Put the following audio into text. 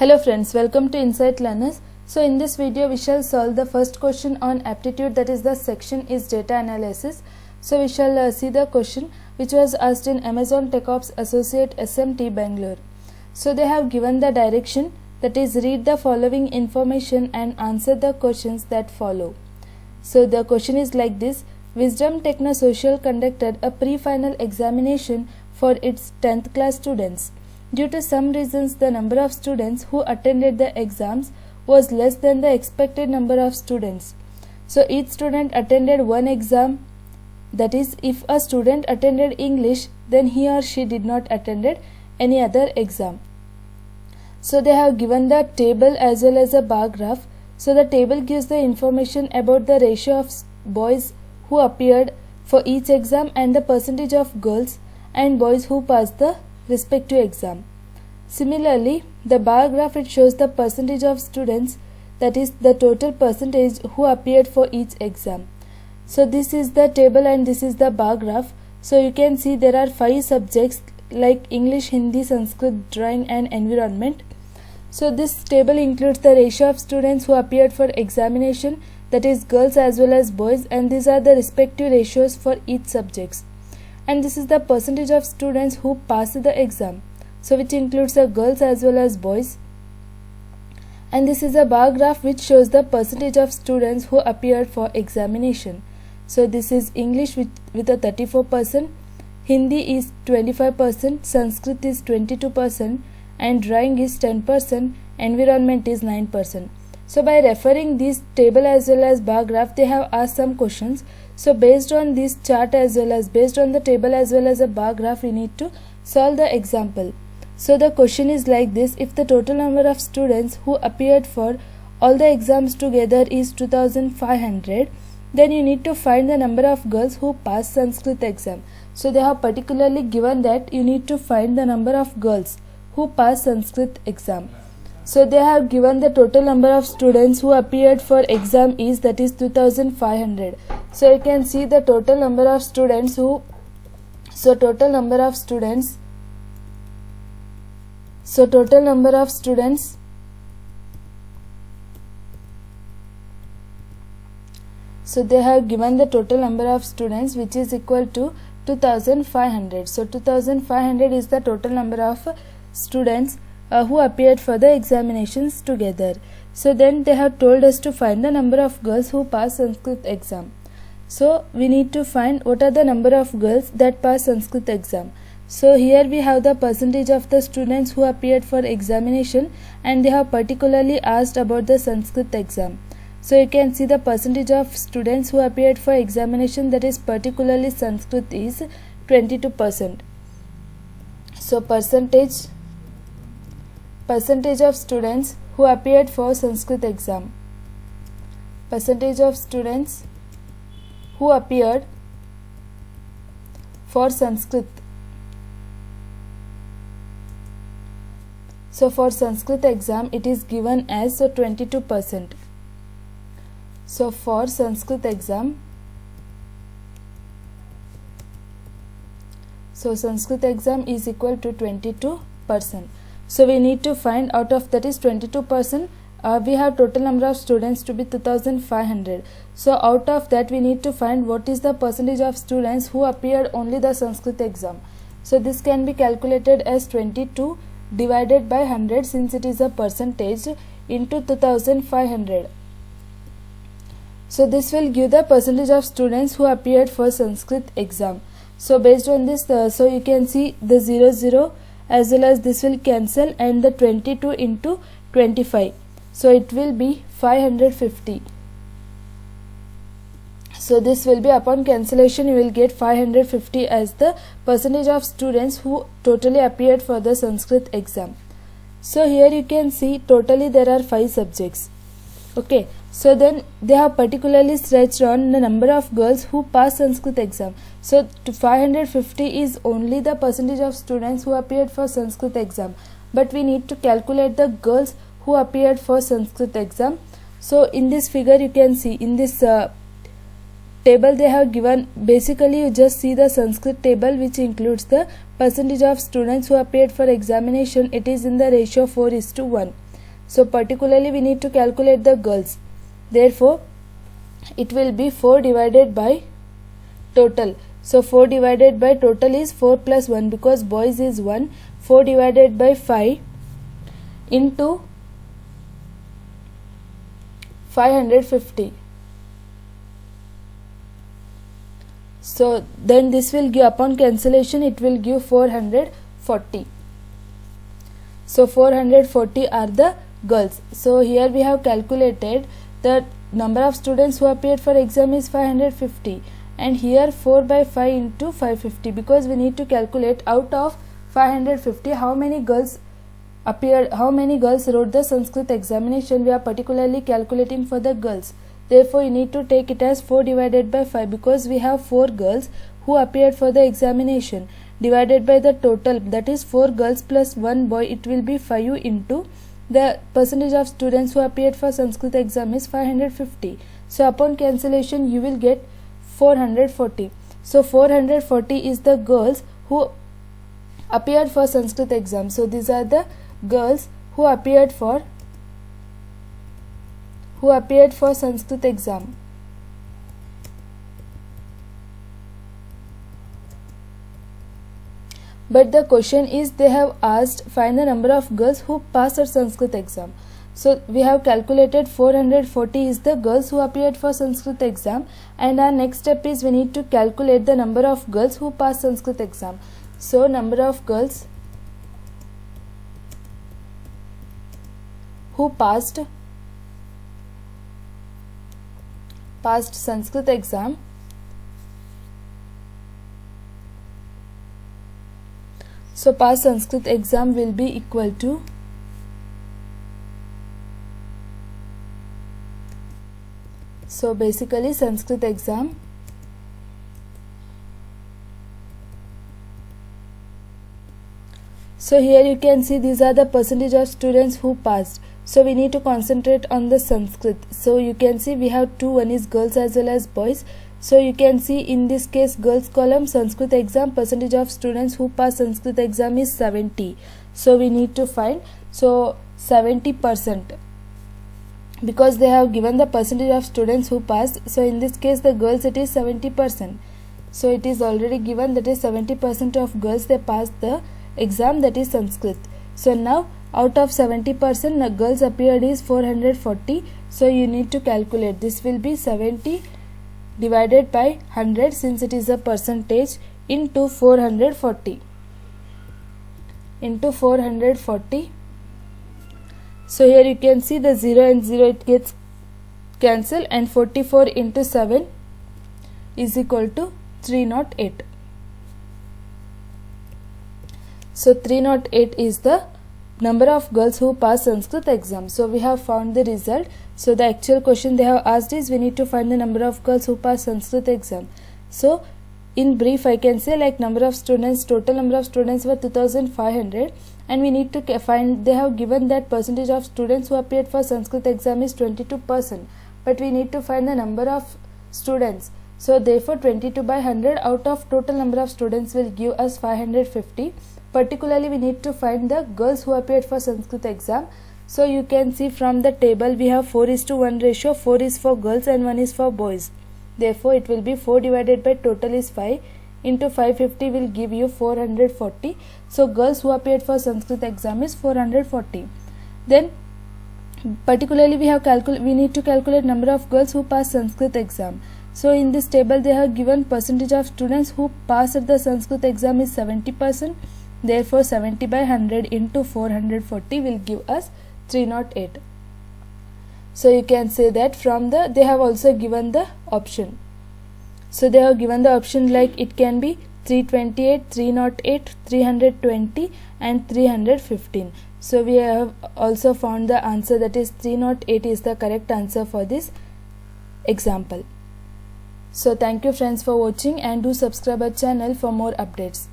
Hello friends, welcome to Insight Learners. So in this video we shall solve the first question on aptitude, that is the section is data analysis. So we shall see the question which was asked in Amazon TechOps Associate SMT Bangalore. So they have given the direction, that is read the following information and answer the questions that follow. So the question is like this: Wisdom Techno Social conducted a pre-final examination for its 10th class students. Due to some reasons, the number of students who attended the exams was less than the expected number of students. So each student attended one exam. That is, if a student attended English, then he or she did not attended any other exam. So they have given the table as well as a bar graph. So the table gives the information about the ratio of boys who appeared for each exam and the percentage of girls and boys who passed the respective exam. Similarly, the bar graph, it shows the percentage of students, that is the total percentage who appeared for each exam. So this is the table and this is the bar graph. So you can see there are 5 subjects like English, Hindi, Sanskrit, drawing and environment. So this table includes the ratio of students who appeared for examination, that is girls as well as boys, and these are the respective ratios for each subjects. And this is the percentage of students who passed the exam, so which includes the girls as well as boys. And this is a bar graph which shows the percentage of students who appeared for examination. So this is English with a 34%, Hindi is 25%, Sanskrit is 22%, and drawing is 10%, environment is 9%. So by referring this table as well as bar graph, they have asked some questions. So based on this chart as well as based on the table as well as a bar graph, we need to solve the example. So the question is like this: if the total number of students who appeared for all the exams together is 2500, then you need to find the number of girls who passed Sanskrit exam. So they have particularly given that you need to find the number of girls who passed Sanskrit exam. So they have given the total number of students who appeared for exam is, that is 2500. So you can see the total number of students who, so total number of students, so they have given the total number of students which is equal to 2500. So 2500 is the total number of students who appeared for the examinations together. So then they have told us to find the number of girls who passed Sanskrit exam. So we need to find what are the number of girls that passed Sanskrit exam. So here we have the percentage of the students who appeared for examination, and they have particularly asked about the Sanskrit exam. So you can see the percentage of students who appeared for examination, that is particularly Sanskrit, is 22%. So percentage of students who appeared for Sanskrit exam. Percentage of students who appeared for Sanskrit. So for Sanskrit exam it is given as 22%. So for Sanskrit exam, so Sanskrit exam is equal to 22%. So we need to find out of that is 22%, we have total number of students to be 2500. So out of that we need to find what is the percentage of students who appeared only the Sanskrit exam. So this can be calculated as 22 divided by 100, since it is a percentage, into 2500. So this will give the percentage of students who appeared for Sanskrit exam. So based on this, so you can see the 00 as well as this will cancel, and the 22 into 25. So it will be 550. So this will be, upon cancellation you will get 550 as the percentage of students who totally appeared for the Sanskrit exam. So here you can see totally there are 5 subjects. Okay, so then they have particularly stretched on the number of girls who passed Sanskrit exam. So 550 is only the percentage of students who appeared for Sanskrit exam, but we need to calculate the girls who appeared for Sanskrit exam. So in this figure you can see, in this table they have given, basically you just see the Sanskrit table which includes the percentage of students who appeared for examination. It is in the ratio 4:1. So particularly we need to calculate the girls. Therefore it will be 4 divided by total. So 4 divided by total is 4 plus 1 because boys is 1. 4 divided by 5 into 550. So then this will give, upon cancellation it will give 440. So 440 are the girls. So here we have calculated the number of students who appeared for exam is 550, and here 4 by 5 into 550, because we need to calculate out of 550 how many girls appeared, how many girls wrote the Sanskrit examination. We are particularly calculating for the girls. Therefore you need to take it as 4 divided by 5 because we have 4 girls who appeared for the examination, divided by the total, that is 4 girls plus 1 boy. It will be 5 into the percentage of students who appeared for Sanskrit exam is 550. So upon cancellation you will get 440. So 440 is the girls who appeared for Sanskrit exam. So these are the girls who appeared for Sanskrit exam. But the question is, they have asked find the number of girls who passed our Sanskrit exam. So we have calculated 440 is the girls who appeared for Sanskrit exam, and our next step is we need to calculate the number of girls who passed Sanskrit exam. So number of girls who passed Sanskrit exam. So pass Sanskrit exam will be equal to basically Sanskrit exam so here you can see these are the percentage of students who passed. So we need to concentrate on the Sanskrit. So you can see we have two, one is girls as well as boys. So you can see in this case girls column Sanskrit exam, percentage of students who pass Sanskrit exam is 70. So we need to find 70%, because they have given the percentage of students who passed. So in this case the girls it is 70%. So it is already given that is 70% of girls they passed the exam, that is Sanskrit. So now out of 70% girls appeared is 440. So you need to calculate, this will be 70 divided by 100 since it is a percentage into 440 into 440. So here you can see the 0 and 0 it gets cancelled, and 44 into 7 is equal to 308. So 308 is the number of girls who passed Sanskrit exam. So we have found the result. So the actual question they have asked is we need to find the number of girls who passed Sanskrit exam. So in brief I can say like number of students, total number of students were 2500, and we need to find, they have given that percentage of students who appeared for Sanskrit exam is 22%, but we need to find the number of students. So therefore 22 by 100 out of total number of students will give us 550. Particularly we need to find the girls who appeared for Sanskrit exam. So you can see from the table we have 4:1 ratio, 4 is for girls and 1 is for boys. Therefore it will be 4 divided by total is 5 into 550 will give you 440. So girls who appeared for Sanskrit exam is 440. Then particularly we need to calculate number of girls who passed Sanskrit exam. So in this table they have given percentage of students who passed the Sanskrit exam is 70%. Therefore 70 by 100 into 440 will give us 308. So you can say that from the, they have also given the option. So they have given the option like it can be 328, 308, 320 and 315. So we have also found the answer, that is 308 is the correct answer for this example. So thank you friends for watching, and do subscribe our channel for more updates.